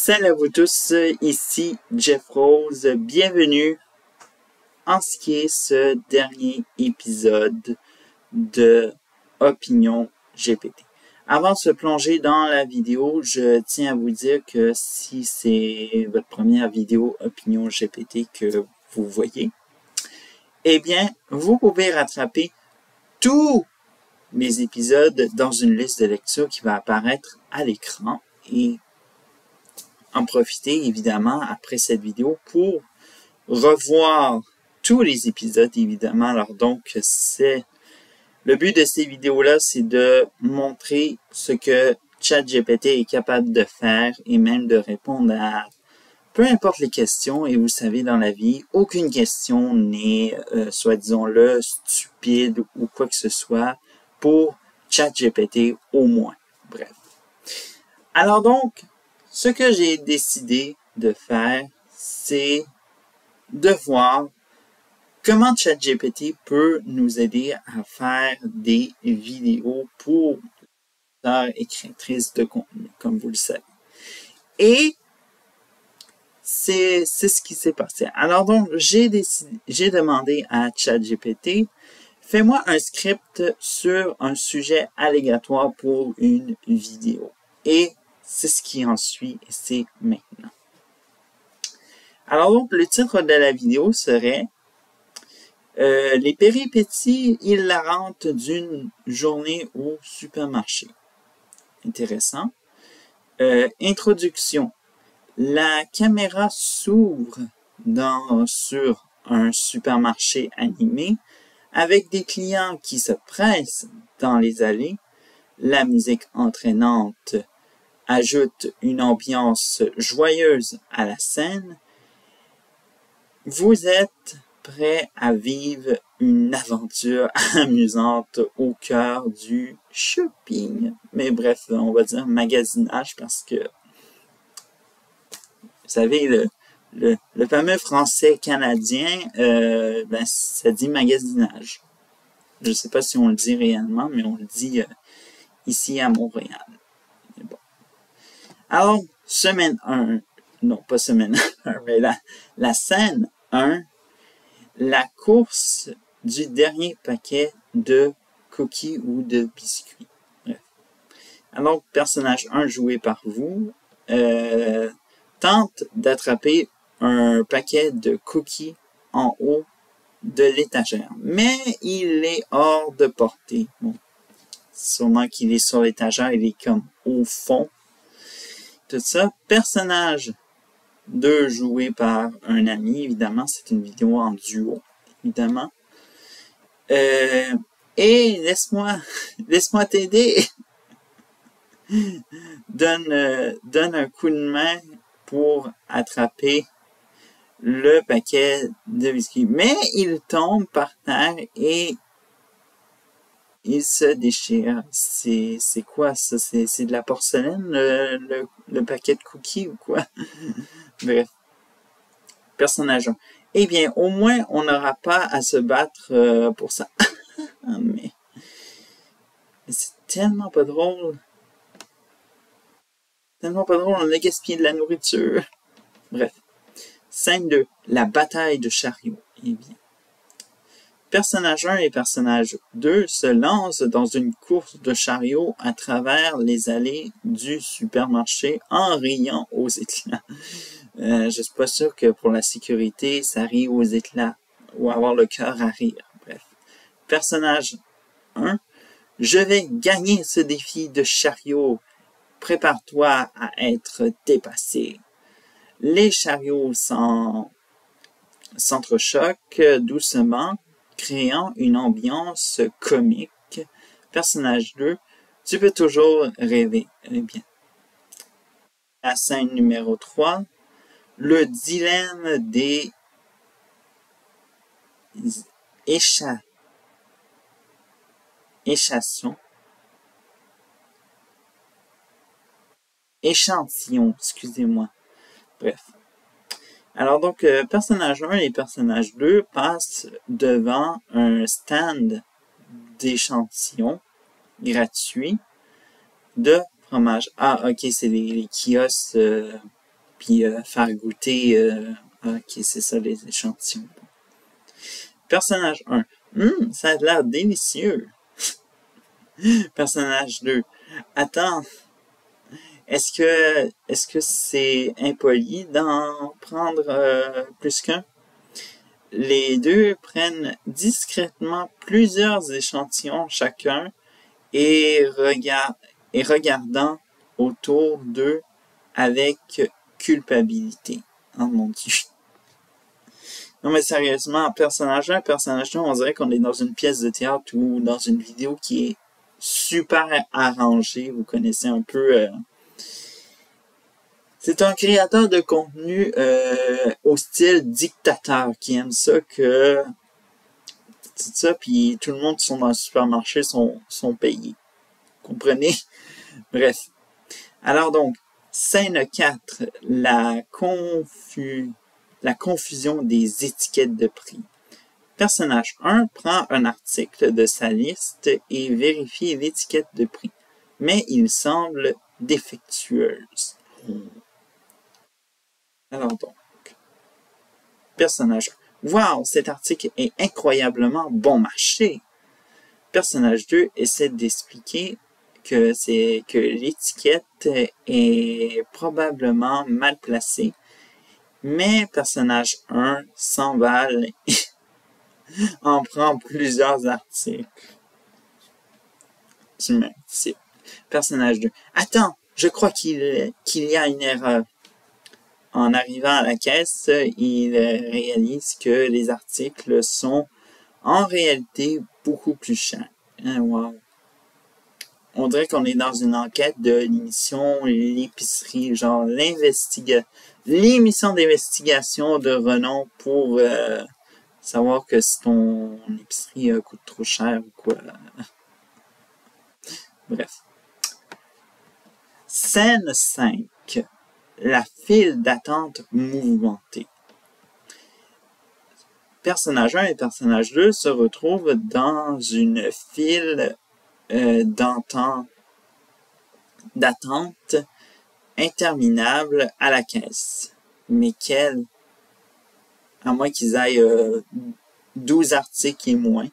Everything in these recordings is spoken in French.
Salut à vous tous, ici Jeff Rose, bienvenue en ce qui est ce dernier épisode de Opinion GPT. Avant de se plonger dans la vidéo, je tiens à vous dire que si c'est votre première vidéo Opinion GPT que vous voyez, eh bien, vous pouvez rattraper tous les épisodes dans une liste de lecture qui va apparaître à l'écran et en profiter évidemment après cette vidéo pour revoir tous les épisodes évidemment. Alors donc c'est le but de ces vidéos-là, c'est de montrer ce que ChatGPT est capable de faire et même de répondre à peu importe les questions. Et vous savez, dans la vie, aucune question n'est, soit disons-le, stupide ou quoi que ce soit pour ChatGPT au moins. Bref. Alors donc, ce que j'ai décidé de faire, c'est de voir comment ChatGPT peut nous aider à faire des vidéos pour les créatrices de contenu, comme vous le savez. Et c'est ce qui s'est passé. Alors donc, j'ai demandé à ChatGPT, fais-moi un script sur un sujet aléatoire pour une vidéo. Et c'est ce qui en suit, et c'est maintenant. Alors donc, le titre de la vidéo serait les péripéties hilarantes d'une journée au supermarché. Intéressant. Introduction. La caméra s'ouvre sur un supermarché animé avec des clients qui se pressent dans les allées. La musique entraînante ajoute une ambiance joyeuse à la scène. Vous êtes prêt à vivre une aventure amusante au cœur du shopping. Mais bref, on va dire magasinage parce que, vous savez, le fameux français canadien, ça dit magasinage. Je ne sais pas si on le dit réellement, mais on le dit ici à Montréal. Bon. Alors, semaine 1, non pas semaine 1, mais la scène 1, la course du dernier paquet de cookies ou de biscuits. Bref. Alors, personnage 1 joué par vous tente d'attraper un paquet de cookies en haut de l'étagère, mais il est hors de portée. Bon, sûrement qu'il est sur l'étagère, il est comme au fond. Tout ça. Personnage 2 joué par un ami, évidemment, c'est une vidéo en duo, évidemment. Et laisse-moi t'aider. donne un coup de main pour attraper le paquet de biscuits. Mais il tombe par terre et il se déchire. C'est quoi ça? C'est de la porcelaine, le paquet de cookies ou quoi? Bref. Personnage 1. Eh bien, au moins, on n'aura pas à se battre pour ça. mais c'est tellement pas drôle. Tellement pas drôle, on a gaspillé de la nourriture. Bref. Scène 2. La bataille de chariot. Eh bien. Personnage 1 et personnage 2 se lancent dans une course de chariot à travers les allées du supermarché en riant aux éclats. Je suis pas sûr que pour la sécurité, ça rit aux éclats ou avoir le cœur à rire. Bref. Personnage 1. Je vais gagner ce défi de chariot. Prépare-toi à être dépassé. Les chariots s'entrechoquent doucement, créant une ambiance comique. Personnage 2. Tu peux toujours rêver. Eh bien. La scène numéro 3. Le dilemme des échantillons, excusez-moi. Bref. Alors donc, personnage 1 et personnage 2 passent devant un stand d'échantillons gratuits de fromage. Ah, ok, c'est les kiosques puis faire goûter. Ok, c'est ça les échantillons. Personnage 1. Ça a l'air délicieux. Personnage 2. Attends, est-ce que c'est impoli d'en prendre plus qu'un? Les deux prennent discrètement plusieurs échantillons chacun et regardant autour d'eux avec culpabilité. Oh mon Dieu. Non mais sérieusement, personnage 1, personnage 2, on dirait qu'on est dans une pièce de théâtre ou dans une vidéo qui est super arrangée. Vous connaissez un peu... C'est un créateur de contenu au style dictateur qui aime ça que... C'est ça, puis tout le monde qui sont dans le supermarché sont payés. Comprenez? Bref. Alors donc, scène 4, la confusion des étiquettes de prix. Personnage 1 prend un article de sa liste et vérifie l'étiquette de prix, mais il semble défectueuse. Alors donc, personnage 1. Wow, cet article est incroyablement bon marché. Personnage 2 essaie d'expliquer que l'étiquette est probablement mal placée, mais personnage 1 s'emballe et en prend plusieurs articles. Tu me dis. Personnage 2. Attends, je crois qu'il y a une erreur. En arrivant à la caisse, il réalise que les articles sont en réalité beaucoup plus chers. Wow. On dirait qu'on est dans une enquête de l'émission L'épicerie, genre l'émission d'investigation de renom pour savoir que si ton épicerie coûte trop cher ou quoi. Bref. Scène 5. La file d'attente mouvementée. Personnage 1 et personnage 2 se retrouvent dans une file d'attente interminable à la caisse. Mais quelle? À moins qu'ils aillent 12 articles et moins.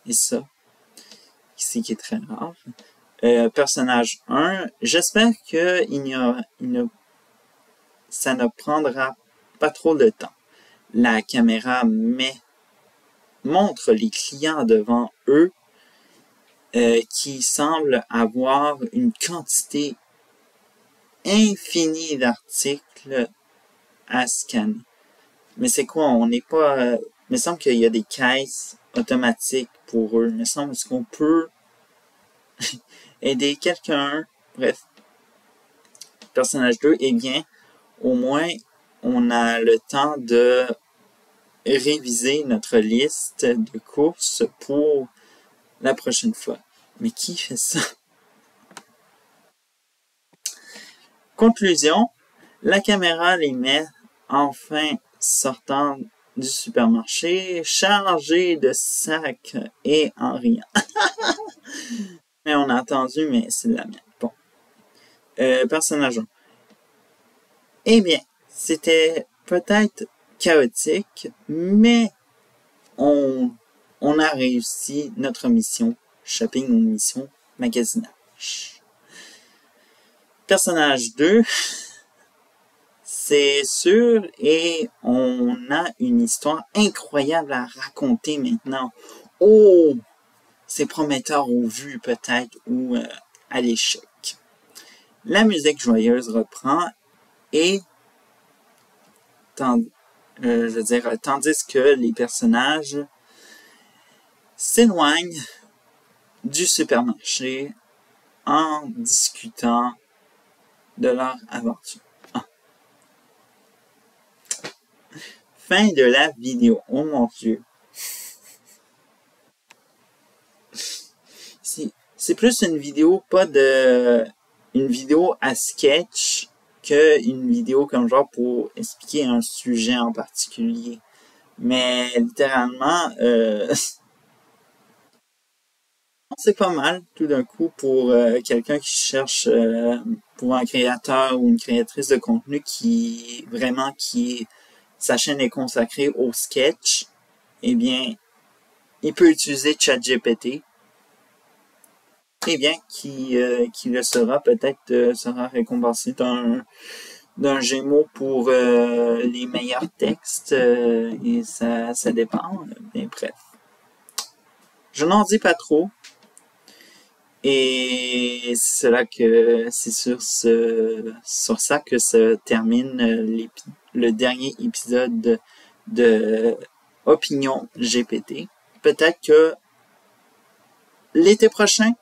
Et ça, c'est qui est très rare. Personnage 1, j'espère que ça ne prendra pas trop de temps. La caméra montre les clients devant eux qui semblent avoir une quantité infinie d'articles à scanner. Mais c'est quoi? On n'est pas... il me semble qu'il y a des caisses automatiques pour eux. Il me semble qu'on peut aider quelqu'un. Bref. Personnage 2, eh bien, au moins, on a le temps de réviser notre liste de courses pour la prochaine fois. Mais qui fait ça? Conclusion, la caméra les met enfin sortant du supermarché, chargés de sacs et en riant. Mais on a entendu, mais c'est de la merde. Bon. Personnage 1. Eh bien, c'était peut-être chaotique, mais on a réussi notre mission shopping ou mission magasinage. Personnage 2, c'est sûr, et on a une histoire incroyable à raconter maintenant. Oh, c'est prometteur au vu peut-être ou à l'échec. La musique joyeuse reprend et tandis que les personnages s'éloignent du supermarché en discutant de leur aventure. Fin de la vidéo. Oh mon Dieu. C'est plus une vidéo, une vidéo à sketch qu'une vidéo comme genre pour expliquer un sujet en particulier. Mais littéralement, C'est pas mal, tout d'un coup, pour quelqu'un qui cherche, pour un créateur ou une créatrice de contenu qui sa chaîne est consacrée au sketch, eh bien, il peut utiliser ChatGPT. Eh bien, qui le sera, peut-être sera récompensé d'un Gémeaux pour les meilleurs textes, et ça dépend. Mais bref. Je n'en dis pas trop. Et c'est sur ça que se termine le dernier épisode de Opinion GPT. Peut-être que l'été prochain,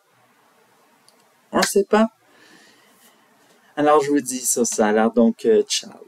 on ne sait pas. Alors je vous dis sur ça. Alors donc, ciao.